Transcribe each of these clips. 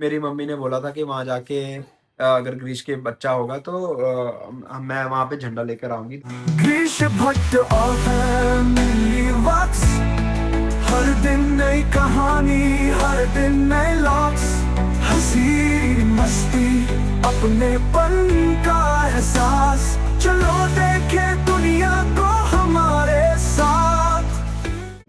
मेरी मम्मी ने बोला था कि वहां जाके अगर ग्रीश के बच्चा होगा तो मैं वहां पे झंडा लेकर आऊंगी। ग्रीश भट्ट और फैमिली वॉक्स, हर दिन नई कहानी, हर दिन नए लॉक्स, हंसी मस्ती अपने पन का एहसास, चलो देखे दुनिया को हमारे साथ।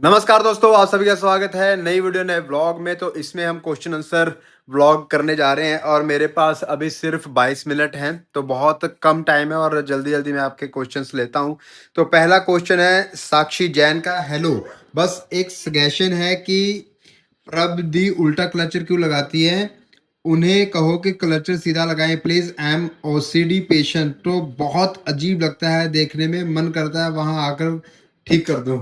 नमस्कार दोस्तों, आप सभी का स्वागत है नई वीडियो नए व्लॉग में। तो इसमें हम क्वेश्चन आंसर व्लॉग करने जा रहे हैं और मेरे पास अभी सिर्फ 22 मिनट हैं, तो बहुत कम टाइम है और जल्दी जल्दी मैं आपके क्वेश्चंस लेता हूं। तो पहला क्वेश्चन है साक्षी जैन का। हेलो, बस एक सजेशन है कि प्रभदी उल्टा क्लचर क्यों लगाती है, उन्हें कहो कि क्लचर सीधा लगाएं please. I am OCD patient. तो बहुत अजीब लगता है देखने में, मन करता है वहां आकर ठीक कर दूं।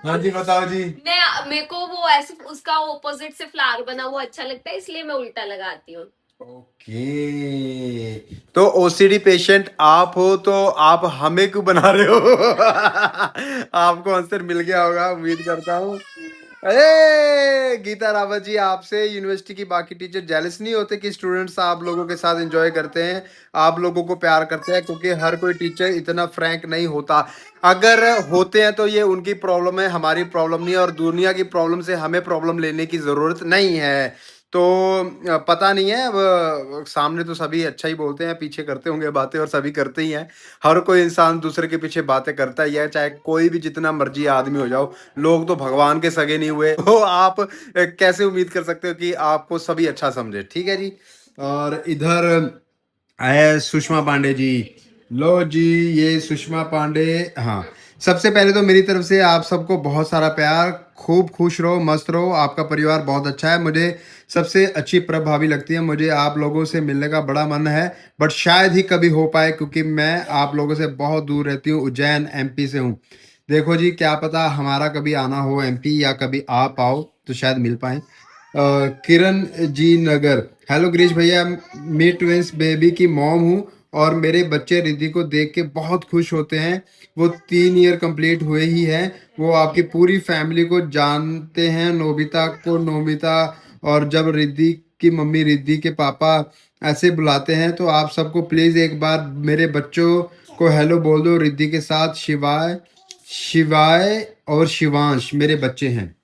हाँ जी, बताओ जी। मैं मेरे को वो ऐसे उसका ऑपोजिट से फ्लावर बना वो अच्छा लगता है, इसलिए मैं उल्टा लगाती हूँ। ओके, तो ओसीडी पेशेंट आप हो तो आप हमें क्यों बना रहे हो? आपको आंसर मिल गया होगा, उम्मीद करता हूँ। अरे गीता रावत जी, आपसे यूनिवर्सिटी की बाकी टीचर जेलस नहीं होते कि स्टूडेंट्स आप लोगों के साथ एंजॉय करते हैं, आप लोगों को प्यार करते हैं? क्योंकि हर कोई टीचर इतना फ्रैंक नहीं होता। अगर होते हैं तो ये उनकी प्रॉब्लम है, हमारी प्रॉब्लम नहीं है, और दुनिया की प्रॉब्लम से हमें प्रॉब्लम लेने की जरूरत नहीं है। तो पता नहीं है, अब सामने तो सभी अच्छा ही बोलते हैं, पीछे करते होंगे बातें, और सभी करते ही हैं। हर कोई इंसान दूसरे के पीछे बातें करता ही है, चाहे कोई भी जितना मर्जी आदमी हो जाओ। लोग तो भगवान के सगे नहीं हुए, तो आप कैसे उम्मीद कर सकते हो कि आपको सभी अच्छा समझे? ठीक है जी। और इधर आए सुषमा पांडे जी। लो जी, ये सुषमा पांडे। हाँ, सबसे पहले तो मेरी तरफ से आप सबको बहुत सारा प्यार, खूब खुश रहो, मस्त रहो, आपका परिवार बहुत अच्छा है। मुझे सबसे अच्छी प्रभावी लगती है, मुझे आप लोगों से मिलने का बड़ा मन है, बट शायद ही कभी हो पाए क्योंकि मैं आप लोगों से बहुत दूर रहती हूँ, उज्जैन एमपी से हूँ। देखो जी, क्या पता हमारा कभी आना हो एमपी, या कभी आप आओ तो शायद मिल पाए। किरण जी नगर। हेलो गिरीश भैया, मैं ट्विंस बेबी की मॉम हूँ और मेरे बच्चे रिद्धि को देख के बहुत खुश होते हैं। वो 3 ईयर कंप्लीट हुए ही हैं। वो आपकी पूरी फैमिली को जानते हैं, नोबिता को नोबिता, और जब रिद्धि की मम्मी रिद्धि के पापा ऐसे बुलाते हैं तो आप सबको प्लीज एक बार मेरे बच्चों को हेलो बोल दो। रिद्धि के साथ शिवाय शिवाय और शिवांश मेरे बच्चे हैं।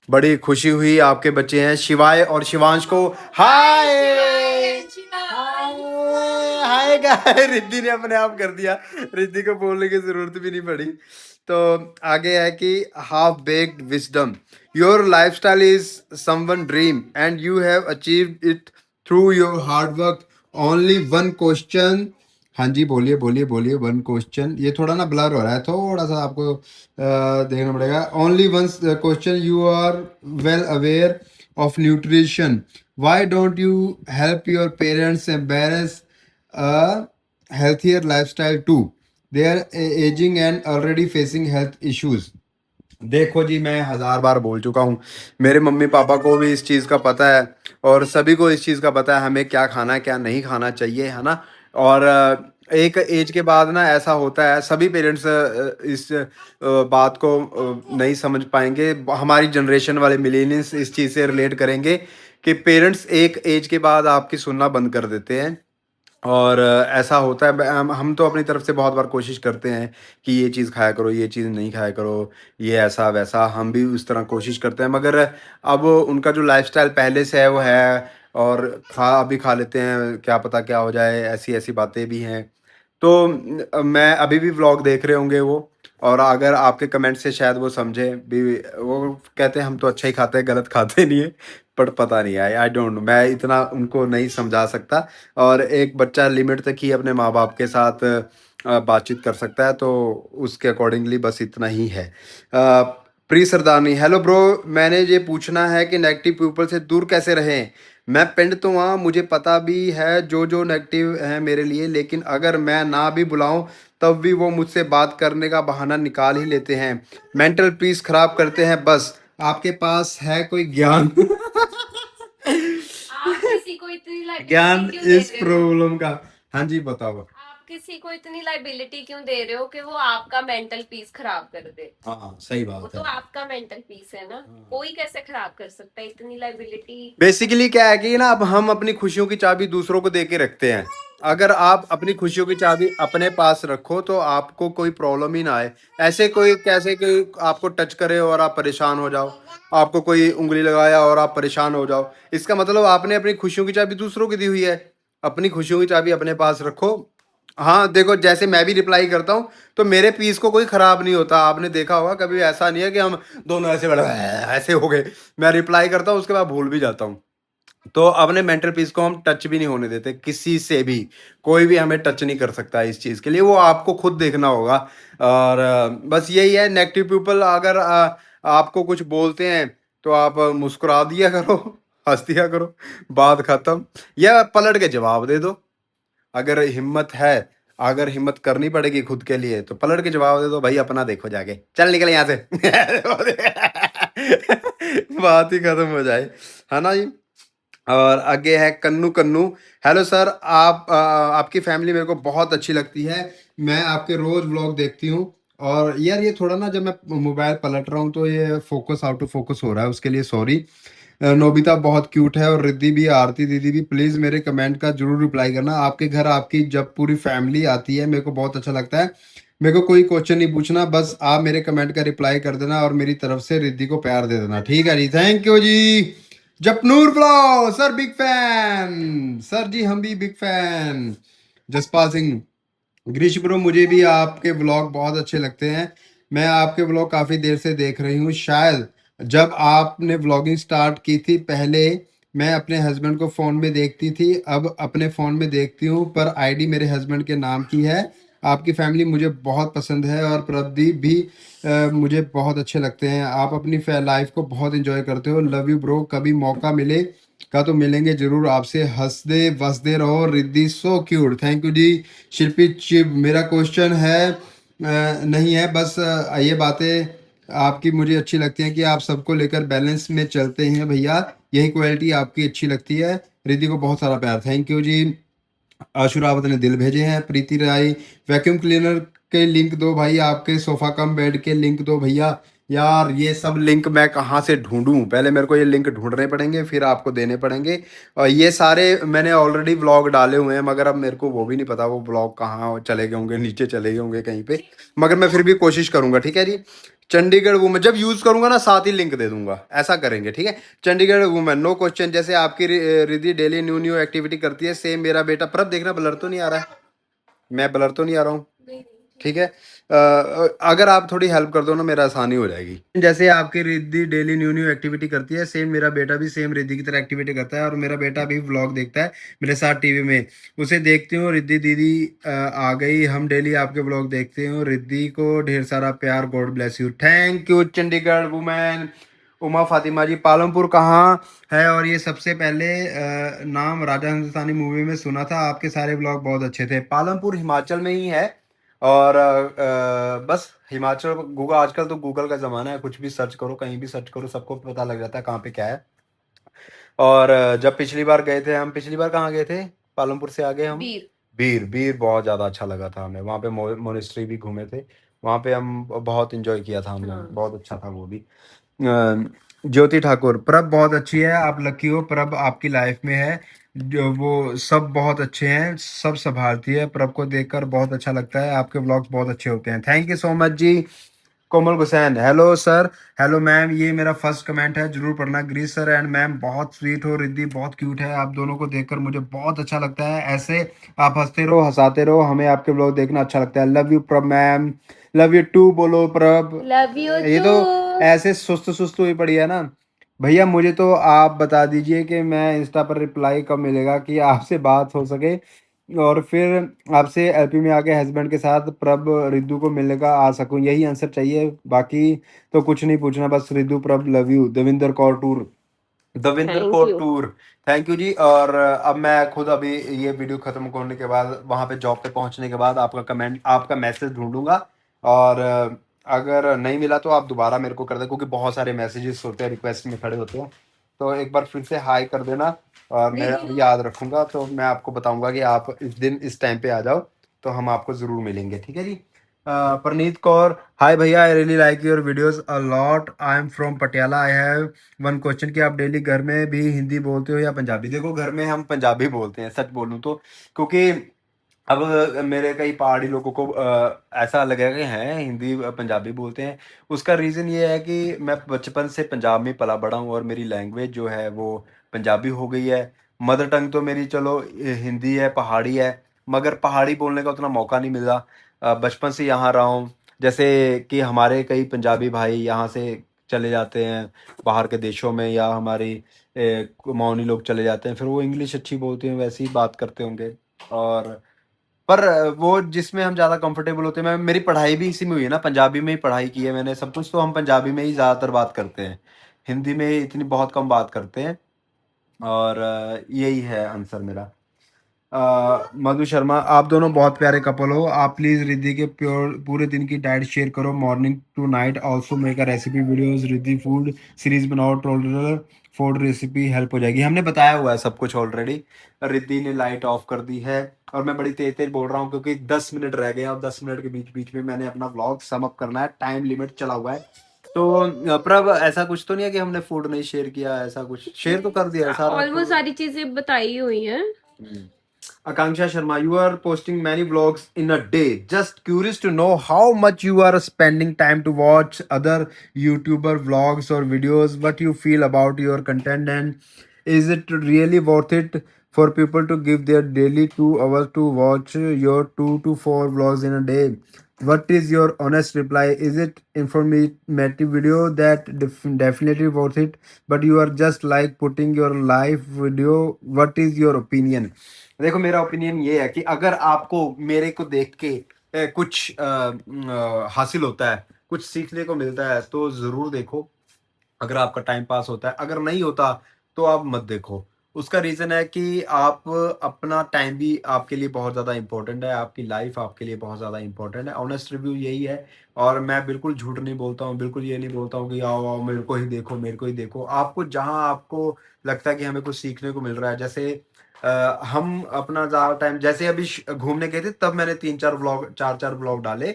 बड़ी खुशी हुई, आपके बच्चे हैं शिवाय और शिवांश को हाय हाय गाय। रिद्धि ने अपने आप कर दिया, रिद्धि को बोलने की जरूरत भी नहीं पड़ी। तो आगे है कि half baked wisdom, your lifestyle is someone dream and you have achieved it through your hard work. Only one question. हाँ जी, बोलिए बोलिए बोलिए, वन क्वेश्चन। ये थोड़ा ना ब्लर हो रहा है, थोड़ा सा आपको देखना पड़ेगा। Only one question, you are well aware of nutrition, why don't you help your parents embrace a healthier lifestyle too? They are aging and already facing health issues. देखो जी, मैं 1000 बार बोल चुका हूँ, मेरे मम्मी पापा को भी इस चीज़ का पता है और सभी को इस चीज़ का पता है हमें क्या खाना है क्या नहीं खाना चाहिए, है ना। और एक एज के बाद ना ऐसा होता है, सभी पेरेंट्स इस बात को नहीं समझ पाएंगे। हमारी जनरेशन वाले मिलेनियल्स इस चीज़ से रिलेट करेंगे कि पेरेंट्स एक एज के बाद आपकी सुनना बंद कर देते हैं। और ऐसा होता है, हम तो अपनी तरफ से बहुत बार कोशिश करते हैं कि ये चीज़ खाया करो, ये चीज़ नहीं खाया करो, ये ऐसा वैसा, हम भी उस तरह कोशिश करते हैं। मगर अब उनका जो लाइफस्टाइल पहले से है वो है, और अभी खा लेते हैं, क्या पता क्या हो जाए, ऐसी ऐसी बातें भी हैं। तो मैं अभी भी व्लॉग देख रहे होंगे वो, और अगर आपके कमेंट से शायद वो समझे भी, वो कहते हैं हम तो अच्छा ही खाते हैं, गलत खाते नहीं है। पर पता नहीं, आई डोंट नो, मैं इतना उनको नहीं समझा सकता। और एक बच्चा लिमिट तक ही अपने माँ बाप के साथ बातचीत कर सकता है, तो उसके अकॉर्डिंगली बस इतना ही है। प्री सरदारनी, हेलो ब्रो, मैंने ये पूछना है कि नेगेटिव पीपल से दूर कैसे रहें। मैं पिंड तो वहाँ, मुझे पता भी है जो जो नेगेटिव है मेरे लिए, लेकिन अगर मैं ना भी बुलाऊं तब भी वो मुझसे बात करने का बहाना निकाल ही लेते हैं, मेंटल पीस खराब करते हैं बस। आपके पास है कोई ज्ञान? आप किसी को इतनी ज्ञान क्यों दे इस रहे हो? प्रॉब्लम का। हाँ जी, बताओ। किसी को इतनी लाइबिलिटी क्यों दे रहे हो कि वो आपका मेंटल पीस खराब कर दे? हाँ सही वो बात तो है। आपका मेंटल पीस है ना, कोई कैसे खराब कर सकता है इतनी लाइबिलिटी? बेसिकली क्या है कि ना, अब हम अपनी खुशियों की चाबी दूसरों को दे के रखते हैं। अगर आप अपनी खुशियों की चाबी अपने पास रखो तो आपको कोई प्रॉब्लम ही ना आए। ऐसे कोई कैसे कोई आपको टच करे और आप परेशान हो जाओ, आपको कोई उंगली लगाया और आप परेशान हो जाओ, इसका मतलब आपने अपनी खुशियों की चाबी दूसरों को दी हुई है। अपनी खुशियों की चाबी अपने पास रखो। हाँ देखो, जैसे मैं भी रिप्लाई करता हूँ तो मेरे पीस को कोई खराब नहीं होता। आपने देखा होगा, कभी ऐसा नहीं है कि हम दोनों ऐसे बड़े ऐसे हो गए। मैं रिप्लाई करता हूँ, उसके बाद भूल भी जाता हूँ। तो अपने मेंटल पीस को हम टच भी नहीं होने देते किसी से भी। कोई भी हमें टच नहीं कर सकता इस चीज़ के लिए, वो आपको खुद देखना होगा। और बस यही है, नेगेटिव पीपल अगर आपको कुछ बोलते हैं तो आप मुस्कुरा दिया करो, हंस दिया करो, बात खत्म। या पलट के जवाब दे दो। अगर हिम्मत है, अगर हिम्मत करनी पड़ेगी खुद के लिए तो पलट के जवाब दे दो, भाई अपना देखो जाके, चल निकल यहाँ से। बात ही खत्म हो जाए, है ना जी। और आगे है कन्नू कन्नू। हेलो सर, आपकी फैमिली मेरे को बहुत अच्छी लगती है। मैं आपके रोज व्लॉग देखती हूँ। और यार ये थोड़ा ना, जब मैं मोबाइल पलट रहा हूँ तो ये फोकस आउट ऑफ फोकस हो रहा है, उसके लिए सॉरी। नोबिता बहुत क्यूट है और रिद्धि भी, आरती दीदी भी। प्लीज मेरे कमेंट का जरूर रिप्लाई करना। आपके घर आपकी जब पूरी फैमिली आती है मेरे को बहुत अच्छा लगता है। मेरे को कोई क्वेश्चन नहीं पूछना, बस आप मेरे कमेंट का रिप्लाई कर देना और मेरी तरफ से रिद्धि को प्यार दे देना, ठीक है जी। थैंक यू जी। Japnoor bro sir, big fan sir जी, हम भी big fan. Jaspal Singh, Greesh bro, मुझे भी आपके ब्लॉग बहुत अच्छे लगते हैं। मैं आपके ब्लॉग काफ़ी देर से देख रही हूँ। शायद जब आपने व्लॉगिंग स्टार्ट की थी पहले, मैं अपने हस्बैंड को फ़ोन में देखती थी, अब अपने फ़ोन में देखती हूँ, पर आईडी मेरे हस्बैंड के नाम की है। आपकी फैमिली मुझे बहुत पसंद है और प्रदीप भी मुझे बहुत अच्छे लगते हैं। आप अपनी लाइफ को बहुत इंजॉय करते हो। Love you bro. कभी मौका मिले का तो मिलेंगे जरूर आपसे। हंसदे बसदे रहो। Riddhi so cute. Thank you जी। शिल्पी चिब, मेरा क्वेश्चन है नहीं है, बस ये बातें आपकी मुझे अच्छी लगती हैं कि आप सबको लेकर बैलेंस में चलते हैं भैया। यही क्वालिटी आपकी अच्छी लगती है। रिद्धि को बहुत सारा प्यार। थैंक यू जी। आशुरावत ने दिल भेजे हैं। प्रीति राय, वैक्यूम क्लीनर के लिंक दो भाई, आपके सोफा कम बेड के लिंक दो भैया। यार ये सब लिंक मैं कहाँ से ढूंढूं? पहले मेरे को ये लिंक ढूंढने पड़ेंगे, फिर आपको देने पड़ेंगे। और ये सारे मैंने ऑलरेडी व्लॉग डाले हुए हैं, मगर अब मेरे को वो भी नहीं पता वो व्लॉग कहाँ चले गए होंगे, नीचे चले गए होंगे कहीं पे। मगर मैं फिर भी कोशिश करूंगा, ठीक है जी। चंडीगढ़ वो मैं जब यूज़ करूंगा ना, साथ ही लिंक दे दूंगा, ऐसा करेंगे, ठीक है। Chandigarh women, no question. जैसे आपकी Riddhi daily new new activity करती है, सेम मेरा बेटा। पर देखना ब्लर तो नहीं आ रहा है, मैं ब्लर तो नहीं आ रहा हूँ, ठीक है। अगर आप थोड़ी हेल्प कर दो ना, मेरा आसानी हो जाएगी। जैसे आपकी Riddhi daily new new activity करती है, सेम मेरा बेटा भी सेम रिद्धि की तरह एक्टिविटी करता है। और मेरा बेटा भी व्लॉग देखता है मेरे साथ टीवी में, उसे देखती हूँ। रिद्धि दीदी आ गई, हम डेली आपके व्लॉग देखते हैं। रिद्धि को ढेर सारा प्यार। God bless you. Thank you Chandigarh women. Uma Fatima ji, Palampur कहाँ है? और ये सबसे पहले नाम राजा हिंदुस्तानी मूवी में सुना था। आपके सारे ब्लॉग बहुत अच्छे थे। पालमपुर हिमाचल में ही है। और बस हिमाचल, गूगल, आजकल तो गूगल का ज़माना है, कुछ भी सर्च करो, कहीं भी सर्च करो, सबको पता लग जाता है कहाँ पे क्या है। और जब पिछली बार गए थे हम, पिछली बार कहाँ गए थे? पालमपुर से आगे हम बीर। बीर, बीर बहुत ज़्यादा अच्छा लगा था हमें। वहाँ पे मोनेस्ट्री भी घूमे थे। वहाँ पे हम बहुत इंजॉय किया था हमने, बहुत अच्छा था वो भी। ज्योति ठाकुर, प्रभ बहुत अच्छी है, आप लकी हो प्रभ आपकी लाइफ में है। जो वो सब बहुत अच्छे हैं, सब संभालती है। प्रभ को देखकर बहुत अच्छा लगता है, आपके व्लॉग्स बहुत अच्छे होते हैं। थैंक यू सो मच जी। Komal Gusain, hello sir, hello ma'am, ये मेरा फर्स्ट कमेंट है, जरूर पढ़ना। ग्रीस सर एंड मैम बहुत स्वीट हो, रिद्धि बहुत क्यूट है, आप दोनों को देखकर मुझे बहुत अच्छा लगता है। ऐसे आप हंसते रहो, हंसाते रहो, हमें आपके ब्लॉग देखना अच्छा लगता है। लव यू प्रभ मैम। लव यू टू बोलो प्रभ। लव यू ये टू। तो ऐसे सुस्त सुस्त हुई पड़ी है ना भैया। मुझे तो आप बता दीजिए कि मैं इंस्टा पर रिप्लाई कब मिलेगा कि आपसे बात हो सके, और फिर आपसे एलपी में आके हस्बैंड के साथ प्रभ रिद्धू को मिलने का आ सकूं। यही आंसर चाहिए, बाकी तो कुछ नहीं पूछना। बस Riddhu Prabh love you. Davinder Kaur Toor, Davinder thank Kaur you. Toor, thank you जी। और अब मैं खुद अभी ये वीडियो खत्म होने के बाद, वहां पे जॉब पे पहुंचने के बाद आपका कमेंट, आपका मैसेज ढूंढूंगा। और अगर नहीं मिला तो आप दोबारा मेरे को कर दें, क्योंकि बहुत सारे मैसेजेस होते हैं, रिक्वेस्ट में खड़े होते हैं। तो एक बार फिर से हाई कर देना और मैं याद रखूंगा। तो मैं आपको बताऊंगा कि आप इस दिन इस टाइम पे आ जाओ। तो हम आपको ज़रूर मिलेंगे, ठीक है जी। परनीत कौर, हाय भैया, I really like your videos a lot, I am from Patiala, I have one question कि आप डेली घर में भी हिंदी बोलते हो या पंजाबी? देखो, घर में हम पंजाबी बोलते हैं, सच बोलूँ तो, क्योंकि अब मेरे कई पहाड़ी लोगों को ऐसा लगेगा कि हैं हिंदी पंजाबी बोलते हैं। उसका रीज़न ये है कि मैं बचपन से पंजाब में पला बड़ा हूँ और मेरी लैंग्वेज जो है वो पंजाबी हो गई है। मदर टंग तो मेरी चलो हिंदी है, पहाड़ी है, मगर पहाड़ी बोलने का उतना मौका नहीं मिला। बचपन से यहाँ रहा हूँ। जैसे कि हमारे कई पंजाबी भाई यहाँ से चले जाते हैं बाहर के देशों में, या हमारी कुमाऊनी लोग चले जाते हैं, फिर वो इंग्लिश अच्छी बोलते हैं, वैसे ही बात करते होंगे। और पर वो जिसमें हम ज़्यादा कंफर्टेबल होते हैं, मैं मेरी पढ़ाई भी इसी में हुई है ना, पंजाबी में ही पढ़ाई की है मैंने सब कुछ, तो हम पंजाबी में ही ज़्यादातर बात करते हैं। हिंदी में इतनी बहुत कम बात करते हैं। और यही है आंसर मेरा। मधु शर्मा, आप दोनों बहुत प्यारे कपल हो, आप प्लीज रिद्धि के प्योर पूरे दिन की डाइट शेयर करो, morning to night, also make a recipe videos, Riddhi food series बनाओ, टोटल फूड रेसिपी हेल्प हो जाएगी। हमने बताया हुआ है सब कुछ ऑलरेडी। रिद्धि ने लाइट ऑफ कर दी है और मैं बड़ी तेज तेज बोल रहा हूँ क्योंकि 10 मिनट रह गए और 10 मिनट के बीच बीच में मैंने अपना व्लॉग सम अप करना है, टाइम लिमिट चला हुआ है। तो प्रभ, ऐसा कुछ तो नहीं है कि हमने फूड नहीं शेयर किया, ऐसा कुछ शेयर तो कर दिया है सारा ऑलमोस्ट तो। सारी चीजें बताई हुई हैं। Akanksha Sharma, you are posting many vlogs in a day. Just curious to know how much you are spending time to watch other YouTuber vlogs or videos. What you feel about your content, and is it really worth it for people to give their daily 2 hours to watch your 2 to 4 vlogs in a day? What is your honest reply? Is it informative video that definitely worth it, but you are just like putting your live video? What is your opinion? देखो, मेरा opinion ये है कि अगर आपको मेरे को देख के कुछ हासिल होता है, कुछ सीखने को मिलता है, तो ज़रूर देखो। अगर आपका टाइम पास होता है, अगर नहीं होता तो आप मत देखो। उसका रीज़न है कि आप अपना टाइम भी आपके लिए बहुत ज़्यादा इम्पोर्टेंट है, आपकी लाइफ़ आपके लिए बहुत ज़्यादा इम्पोर्टेंट है। ऑनेस्ट रिव्यू यही है। और मैं बिल्कुल झूठ नहीं बोलता हूँ, बिल्कुल ये नहीं बोलता हूँ कि आओ, आओ मेरे को ही देखो, मेरे को ही देखो। आपको जहाँ आपको लगता है कि हमें कुछ सीखने को मिल रहा है, जैसे हम अपना ज़्यादा टाइम, जैसे अभी घूमने गए थे तब मैंने 3-4 व्लॉग 4-4 व्लॉग डाले।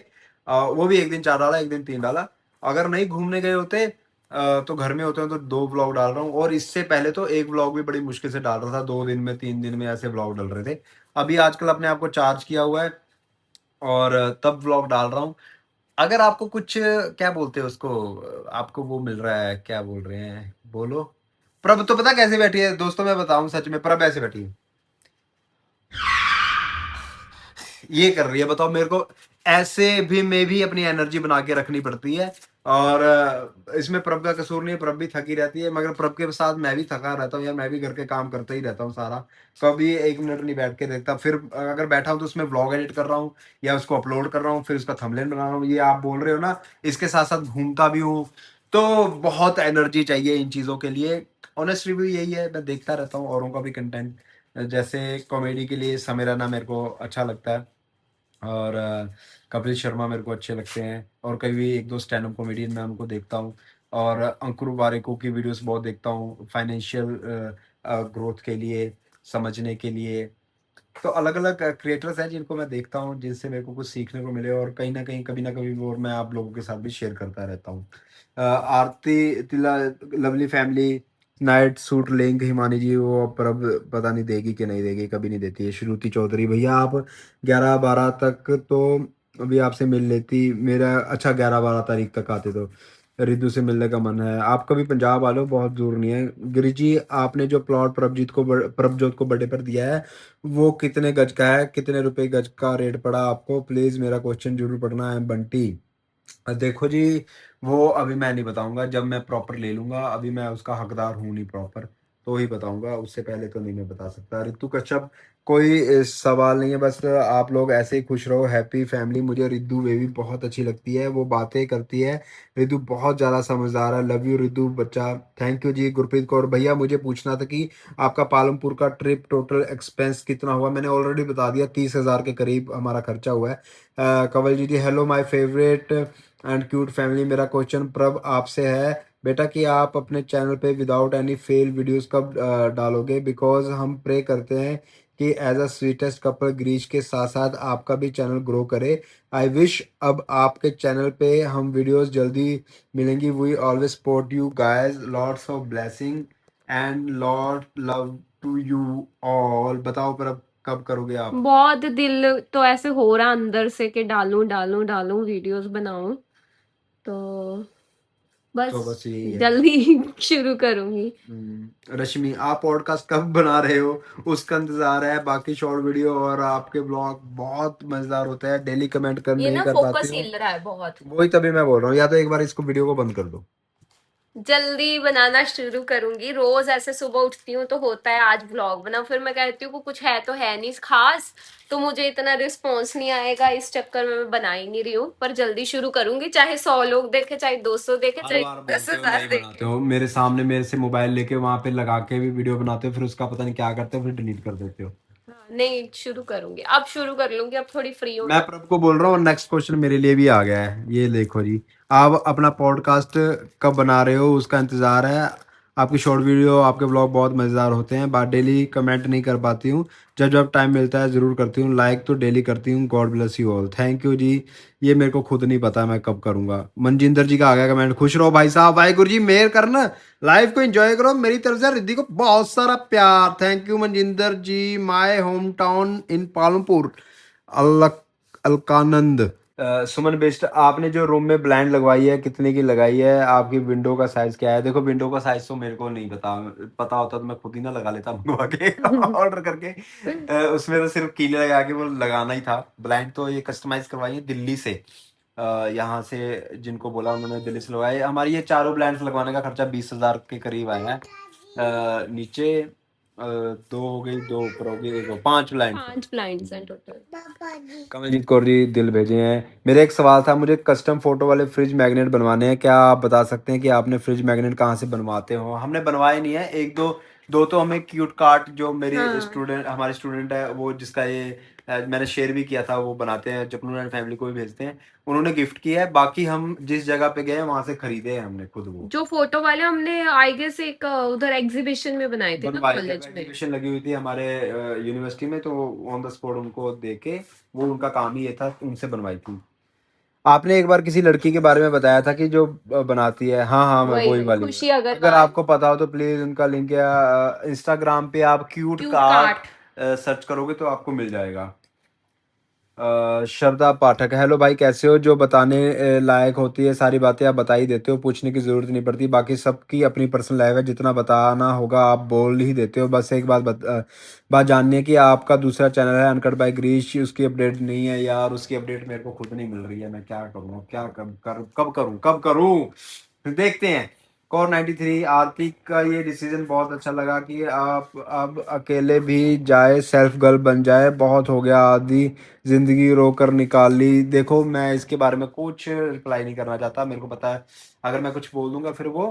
वो भी एक दिन 4 डाला, एक दिन 3 डाला। अगर नहीं घूमने गए होते तो घर में होते हैं तो 2 व्लॉग डाल रहा हूँ, और इससे पहले तो 1 व्लॉग भी बड़ी मुश्किल से डाल रहा था, 2 दिन में 3 दिन में ऐसे व्लॉग डल रहे थे। अभी आजकल अपने आप को चार्ज किया हुआ है और तब व्लॉग डाल रहा हूँ। अगर आपको कुछ क्या बोलते हैं उसको, आपको वो मिल रहा है, क्या बोल रहे हैं, बोलो। प्रभ तो पता कैसे बैठी है दोस्तों, मैं बताऊं सच में, प्रभ ऐसे बैठी है, ये कर रही है, बताओ मेरे को। ऐसे भी में भी अपनी एनर्जी बना के रखनी पड़ती है। और इसमें प्रभ का कसूर नहीं है, प्रभ भी थकी रहती है, मगर प्रभ के साथ मैं भी थका रहता हूँ यार, मैं भी घर के काम करता ही रहता हूँ सारा। कभी 1 मिनट नहीं बैठ के देखता, फिर अगर बैठा हूँ तो उसमें व्लॉग एडिट कर रहा हूँ या उसको अपलोड कर रहा हूँ, फिर उसका थंबनेल बना रहा हूँ, ये आप बोल रहे हो ना, इसके साथ साथ घूमता भी हूँ। तो बहुत एनर्जी चाहिए इन चीज़ों के लिए। ऑनेस्ट रिव्यू यही है, मैं देखता रहता हूँ औरों का भी कंटेंट। जैसे कॉमेडी के लिए समय रहना मेरे को अच्छा लगता है, और कपिल शर्मा मेरे को अच्छे लगते हैं, और कभी एक दो स्टैंड अप कॉमेडियन मैं उनको देखता हूँ। और अंकुर वारिको की वीडियोस बहुत देखता हूँ, फाइनेंशियल ग्रोथ के लिए, समझने के लिए। तो अलग अलग क्रिएटर्स हैं जिनको मैं देखता हूँ, जिनसे मेरे को कुछ सीखने को मिले, और कहीं ना कहीं कभी ना कभी वो मैं आप लोगों के साथ भी शेयर करता रहता हूँ। Aarti Tila, lovely family, night suit link, Himani ji, वो पर अब पता नहीं देगी कि नहीं देगी, कभी नहीं देती है। श्रुति चौधरी, भैया आप 11-12 तक तो अभी आपसे मिल लेती, मेरा अच्छा 11-12 तारीख तक आते तो रिद्धू से मिलने का मन है। आप कभी पंजाब आ लो, बहुत दूर नहीं है। गिरी जी, आपने जो प्लॉट प्रभजोत को बर्थडे पर दिया है, वो कितने गज का है, कितने रुपए गज का रेट पड़ा आपको? प्लीज मेरा क्वेश्चन जरूर पढ़ना है बंटी। देखो जी, वो अभी मैं नहीं बताऊंगा, जब मैं प्रॉपर ले लूंगा, अभी मैं उसका हकदार हूँ नहीं प्रॉपर, तो ही बताऊंगा, उससे पहले तो नहीं मैं बता सकता। रितु कश्यप, कोई सवाल नहीं है, बस आप लोग ऐसे ही खुश रहो, हैप्पी फैमिली। मुझे रिद्धू बेबी बहुत अच्छी लगती है, वो बातें करती है। रिद्धू बहुत ज़्यादा समझदार है, लव यू रिद्धू बच्चा। थैंक यू जी। गुरप्रीत कौर, भैया मुझे पूछना था कि आपका पालमपुर का ट्रिप टोटल एक्सपेंस कितना हुआ? मैंने ऑलरेडी बता दिया, 30,000 के करीब हमारा खर्चा हुआ है। Kanwal ji, hello my favourite and cute family, मेरा क्वेश्चन प्रभ आपसे है बेटा कि आप अपने चैनल पे विदाउट एनी फेल वीडियोस कब डालोगे? बिकॉज हम प्रे करते हैं कि as a sweetest couple Grish के साथ साथ आपका भी चैनल ग्रो करे। आई विश अब आपके चैनल पे हम वीडियोस जल्दी मिलेंगी। We always support you guys, lots of blessing and lot love to you all. बताओ पर अब कब करोगे आप? बहुत दिल तो ऐसे हो रहा अंदर से कि डालूं डालूं डालूं वीडियोस बनाऊं, तो बस तो बस यही है। जल्दी शुरू करूंगी। रश्मि, आप पॉडकास्ट कब बना रहे हो उसका इंतजार है। बाकी शॉर्ट वीडियो और आपके ब्लॉग बहुत मजेदार होते हैं। डेली कमेंट कर ये नहीं ना कर पाती फोकस हूँ, हिल रहा है बहुत। वही तभी मैं बोल रहा हूँ, या तो एक बार इसको वीडियो को बंद कर दो। जल्दी बनाना शुरू करूंगी। रोज ऐसे सुबह उठती हूँ तो होता है आज व्लॉग बनाओ, फिर मैं कहती हूँ कि कुछ है तो है नहीं खास, तो मुझे इतना रिस्पॉन्स नहीं आएगा, इस चक्कर में मैं बना ही नहीं रही हूँ। पर जल्दी शुरू करूंगी, चाहे 100 लोग देखे, चाहे 200 देखे, हर चाहे बार दस बोलते हो हजार नहीं देखे। बनाते हो, मेरे सामने मेरे से मोबाइल लेके वहां पे लगा के भी वीडियो बनाते हो, फिर उसका पता नहीं क्या करते हो, फिर डिलीट कर देते हो। हाँ, नहीं शुरू करूंगी, अब शुरू कर लूंगी, अब थोड़ी फ्री हूँ मैं ना। प्रभ को बोल रहा हूँ, नेक्स्ट क्वेश्चन मेरे लिए भी आ गया है, ये देखो जी। आप अपना पॉडकास्ट कब बना रहे हो उसका इंतज़ार है। आपकी शॉर्ट वीडियो, आपके ब्लॉग बहुत मज़ेदार होते हैं। बात डेली कमेंट नहीं कर पाती हूँ, जब जब टाइम मिलता है ज़रूर करती हूँ। लाइक तो डेली करती हूँ। God bless you all. Thank you जी। ये मेरे को खुद नहीं पता मैं कब करूँगा। मनजिंदर जी का आ गया कमेंट, खुश रहो भाई साहब, वाहिगुरु जी मेहर करना, लाइफ को एंजॉय करो। मेरी तरफ से रिद्धि को बहुत सारा प्यार। Thank you Manjinder ji. My home town in Palampur. Allah Alkanand. Suman best, आपने जो रूम में ब्लाइंड लगवाई है कितने की लगाई है? आपकी विंडो का साइज क्या है? देखो विंडो का साइज तो मेरे को नहीं पता, पता होता तो मैं खुद ही ना लगा लेता मंगवा के ऑर्डर करके। उसमें तो सिर्फ कीले लगा के वो लगाना ही था। ब्लाइंड तो ये कस्टमाइज करवाई है दिल्ली से। यहाँ से जिनको बोला उन्होंने दिल्ली से लगवाए। हमारी ये चारों ब्लाइंड लगवाने का खर्चा 20,000 के करीब आया है। नीचे दो हो गई, दो ऊपर हो गई, एक 5 ब्लाइंड। 5 ब्लाइंड्स हैं टोटल। कमलजीत कौर जी दिल भेजे हैं। मेरा एक सवाल था, मुझे कस्टम फोटो वाले फ्रिज मैग्नेट बनवाने हैं, क्या आप बता सकते हैं कि आपने फ्रिज मैग्नेट कहाँ से बनवाते हो? हमने बनवाए नहीं है, एक दो दो तो हमें क्यूट कार्ट जो मेरी हाँ, स्टूडेंट हमारे स्टूडेंट है वो, जिसका ये मैंने शेयर भी किया था, वो बनाते हैं, जपनूर एंड फैमिली को भी भेजते हैं, उन्होंने गिफ्ट किया है। बाकी हम जिस जगह पे गए हैं वहां से खरीदे हैं हमने खुद वो जो फोटो वाले हमने आई गेस एक उधर एग्जीबिशन में बनाए थे ना बनवाए थे। कॉलेज में। एग्जीबिशन लगी हुई थी हमारे यूनिवर्सिटी में, तो ऑन द स्पॉट उनको देके, वो उनका काम ही ये था, उनसे बनवाई थी। आपने एक बार किसी लड़की के बारे में बताया था कि जो बनाती है, हाँ हाँ मैं वही वही वही वाली हूँ। खुशी अगर अग्रवाल। आपको पता हो तो प्लीज उनका लिंक या इंस्टाग्राम पे आप cute cute cart cart. Search करोगे तो आपको मिल जाएगा। श्रद्धा पाठक, हेलो भाई कैसे हो? जो बताने लायक होती है सारी बातें आप बता ही देते हो, पूछने की जरूरत नहीं पड़ती। बाकी सबकी अपनी पर्सनल लाइफ है, जितना बताना होगा आप बोल ही देते हो। बस एक बात जाननी है कि आपका दूसरा चैनल है अनकट बाय ग्रीश, उसकी अपडेट नहीं है यार। उसकी अपडेट मेरे को खुद नहीं मिल रही है, मैं क्या करूँ, क्या कब करूँ देखते हैं। कोर 93 आरती का ये डिसीजन बहुत अच्छा लगा कि आप अब अकेले भी जाए, सेल्फ गर्ल बन जाए, बहुत हो गया आदि जिंदगी रोकर निकाल ली। देखो मैं इसके बारे में कुछ रिप्लाई नहीं करना चाहता, मेरे को पता है अगर मैं कुछ बोल दूंगा फिर वो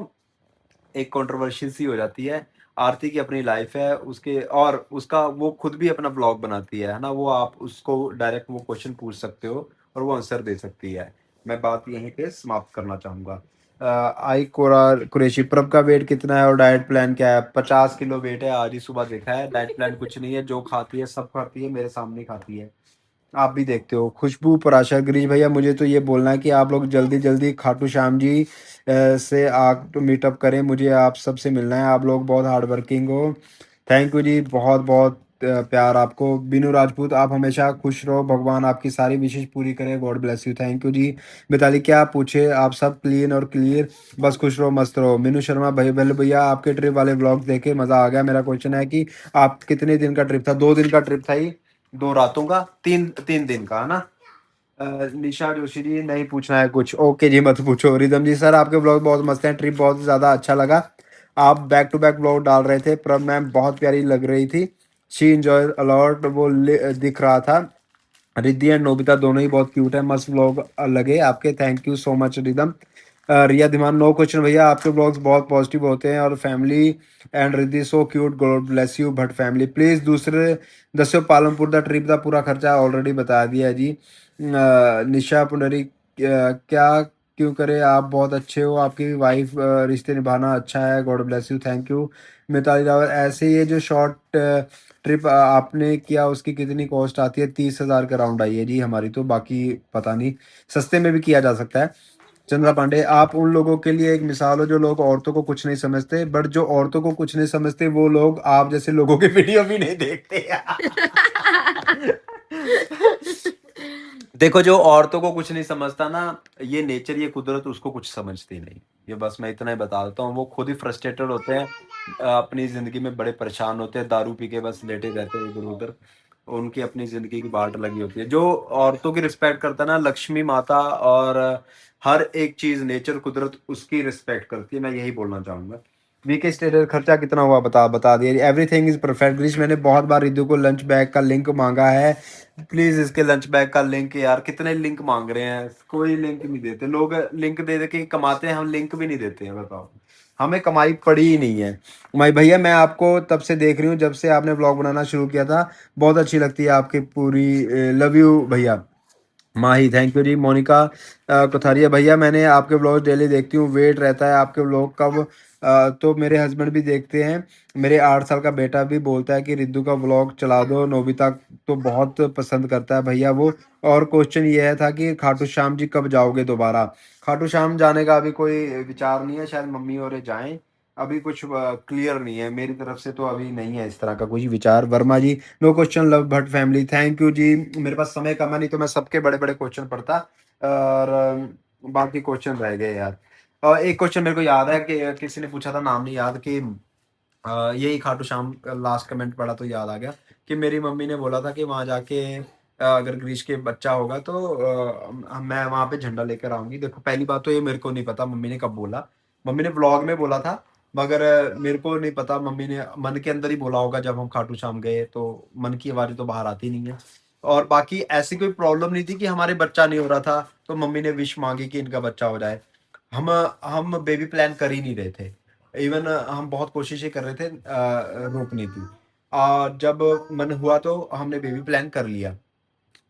एक कंट्रोवर्शियल सी हो जाती है। आरती की अपनी लाइफ है उसके, और उसका वो खुद भी अपना ब्लॉग बनाती है ना, वो आप उसको डायरेक्ट वो क्वेश्चन पूछ सकते हो और वो आंसर दे सकती है। मैं बात यहीं पे समाप्त करना चाहूंगा। आई कोरा कुरैशी, प्रभ का वेट कितना है और डाइट प्लान क्या है? 50 किलो वेट है, आज ही सुबह देखा है। डाइट प्लान कुछ नहीं है, जो खाती है सब खाती है, मेरे सामने ही खाती है, आप भी देखते हो। खुशबू पराशर, गिरीश भैया मुझे तो ये बोलना है कि आप लोग जल्दी जल्दी खाटू श्याम जी से आग मीटअप करें, मुझे आप सबसे मिलना है, आप लोग बहुत हार्ड वर्किंग हो। थैंक यू जी, बहुत बहुत प्यार आपको। बिनू राजपूत, आप हमेशा खुश रहो, भगवान आपकी सारी विशेष पूरी करे, god bless you. Thank you जी। मिताली, क्या पूछे, आप सब क्लीन और क्लियर, बस खुश रहो मस्त रहो। मीनू शर्मा, भाई भले भैया आपके ट्रिप वाले ब्लॉग देखे मज़ा आ गया। मेरा क्वेश्चन है कि आप कितने दिन का ट्रिप था? 2 दिन का ट्रिप था ही, 2 रातों का, 3 दिन का है ना? निशा जोशी जी, नहीं पूछना है कुछ, ओके जी मत पूछो। रिदम जी, सर आपके ब्लॉग बहुत मस्त हैं, ट्रिप बहुत ज़्यादा अच्छा लगा। आप बैक टू बैक ब्लॉग डाल रहे थे, प्रभ मैम बहुत प्यारी लग रही थी, शी इंजॉय अलॉट, वो दिख रहा था। रिद्धि एंड नोबिता दोनों ही बहुत क्यूट है, मस्त ब्लॉग लगे आपके, thank you so much Ridham. Riya Dhiman, no question भैया, आपके ब्लॉग्स बहुत पॉजिटिव होते हैं और family and Riddhi so cute, God bless you Bhat family. Please दूसरे दस्यो पालमपुर दा ट्रिप का पूरा खर्चा ऑलरेडी बता दिया है जी। निशा पुंडरी, क्या क्यों करे, आप बहुत अच्छे हो, आपकी वाइफ रिश्ते निभाना अच्छा है, God bless you, thank you. Mithali Rawat, ऐसे ये जो शॉर्ट ट्रिप आपने किया उसकी कितनी कॉस्ट आती है? 30,000 के राउंड आई है जी हमारी तो, बाकी पता नहीं, सस्ते में भी किया जा सकता है। चंद्रा पांडे, आप उन लोगों के लिए एक मिसाल हो जो लोग औरतों को कुछ नहीं समझते, बट जो औरतों को कुछ नहीं समझते वो लोग आप जैसे लोगों की वीडियो भी नहीं देखते। देखो, जो औरतों को कुछ नहीं समझता ना, ये नेचर, ये कुदरत उसको कुछ समझती नहीं। ये बस मैं इतना ही बता देता हूँ। वो खुद ही फ्रस्ट्रेटेड होते हैं, अपनी जिंदगी में बड़े परेशान होते हैं, दारू पी के बस लेटे रहते हैं इधर उधर, उनकी अपनी जिंदगी की बाट लगी होती है। जो औरतों की रिस्पेक्ट करता है ना, लक्ष्मी माता और हर एक चीज, नेचर कुदरत उसकी रिस्पेक्ट करती है। मैं यही बोलना चाहूंगा। वीके स्टेटस खर्चा कितना हुआ बता दिया। Everything is perfect. ग्रीश, मैंने बहुत बार रिद्धू को लंच बैग का लिंक मांगा है, प्लीज इसके लंच बैग का लिंक। यार कितने लिंक मांग रहे हैं, कोई लिंक नहीं देते लोग। लिंक दे दे के कमाते हैं, हम लिंक भी नहीं देते हैं। बताओ, हमें कमाई पड़ी ही नहीं है। माई भैया, मैं आपको तब से देख रही हूँ जब से आपने व्लॉग बनाना शुरू किया था, बहुत अच्छी लगती है आपकी पूरी। लव यू भैया। माही, थैंक यू जी। मोनिका कोथारिया, भैया मैंने आपके व्लॉग डेली देखती हूँ, वेट रहता है आपके व्लॉग कब। तो मेरे हस्बैंड भी देखते हैं, मेरे 8 साल का बेटा भी बोलता है कि रिद्धू का व्लॉग चला दो, नोबिता तो बहुत पसंद करता है भैया वो। और क्वेश्चन ये है था कि खाटू श्याम जी कब जाओगे दोबारा? खाटू श्याम जाने का अभी कोई विचार नहीं है, शायद मम्मी और जाएं। अभी कुछ क्लियर नहीं है मेरी तरफ से, तो अभी नहीं है इस तरह का कुछ विचार। Verma ji, no question, Luv Bhatt family, thank you जी। मेरे पास समय कम है, नहीं तो मैं सबके बड़े बड़े क्वेश्चन पढ़ता, और बाकी क्वेश्चन रह गए यार। और एक क्वेश्चन मेरे को याद है कि किसी ने पूछा था, नाम नहीं याद, कि यही खाटू श्याम लास्ट कमेंट पढ़ा तो याद आ गया कि मेरी मम्मी ने बोला था कि वहां जाके अगर ग्रीश के बच्चा होगा तो मैं वहां पे झंडा लेकर आऊंगी। देखो, पहली बात तो ये मेरे को नहीं पता मम्मी ने कब बोला। मम्मी ने व्लॉग में बोला था, मगर मेरे को नहीं पता। मम्मी ने मन के अंदर ही बोला होगा जब हम खाटू श्याम गए, तो मन की आवाज़ तो बाहर आती नहीं है। और बाकी ऐसी कोई प्रॉब्लम नहीं थी कि हमारे बच्चा नहीं हो रहा था तो मम्मी ने विश मांगी कि इनका बच्चा हो जाए। हम बेबी प्लान कर ही नहीं रहे थे। इवन हम बहुत कोशिशें कर रहे थे रोकने की। जब मन हुआ तो हमने बेबी प्लान कर लिया।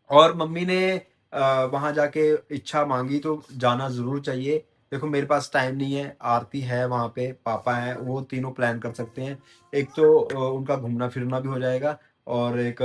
और मम्मी ने वहां जाके इच्छा मांगी तो जाना जरूर चाहिए। देखो, मेरे पास टाइम नहीं है, आरती है वहां पे, पापा है, वो तीनों प्लान कर सकते हैं। एक तो उनका घूमना फिरना भी हो जाएगा, और एक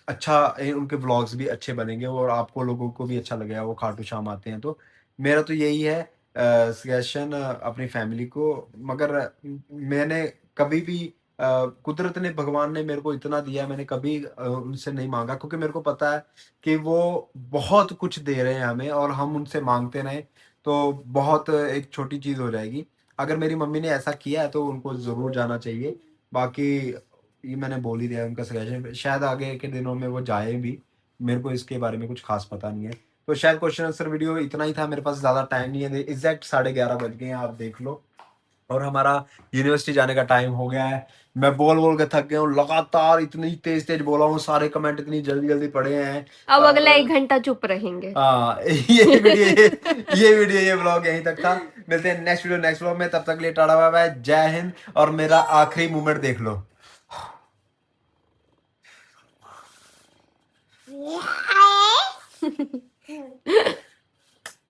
अच्छा, उनके व्लॉग्स भी अच्छे बनेंगे, और आपको लोगों को भी अच्छा लगेगा वो खाटू श्याम आते हैं तो। मेरा तो यही है सजेशन अपनी फैमिली को। मगर मैंने कभी भी कुदरत ने, भगवान ने मेरे को इतना दिया, मैंने कभी उनसे नहीं मांगा, क्योंकि मेरे को पता है कि वो बहुत कुछ दे रहे हैं हमें, और हम उनसे मांगते रहे तो बहुत एक छोटी चीज हो जाएगी। अगर मेरी मम्मी ने ऐसा किया है तो उनको जरूर जाना चाहिए। बाकी ये मैंने बोल ही दिया, उनका सजेशन, शायद आगे के दिनों में वो जाए भी। मेरे को इसके बारे में कुछ खास पता नहीं है। तो शायद क्वेश्चन आंसर वीडियो इतना ही था, मेरे पास ज्यादा टाइम नहीं है। एग्जैक्ट 11:30 बज गए हैं, आप देख लो। और हमारा यूनिवर्सिटी जाने का टाइम हो गया है। मैं बोल बोल के थक गया हूँ, लगातार इतनी तेज तेज बोला हूँ, सारे कमेंट इतनी जल्दी जल्दी पढ़े हैं। अब अगला 1 घंटा चुप रहेंगे। हाँ, ये व्लॉग यहीं तक था। मिलते हैं नेक्स्ट व्लॉग में, तब तक के लिए टाटा बाय बाय, जय हिंद। और मेरा आखिरी मूवमेंट देख लो।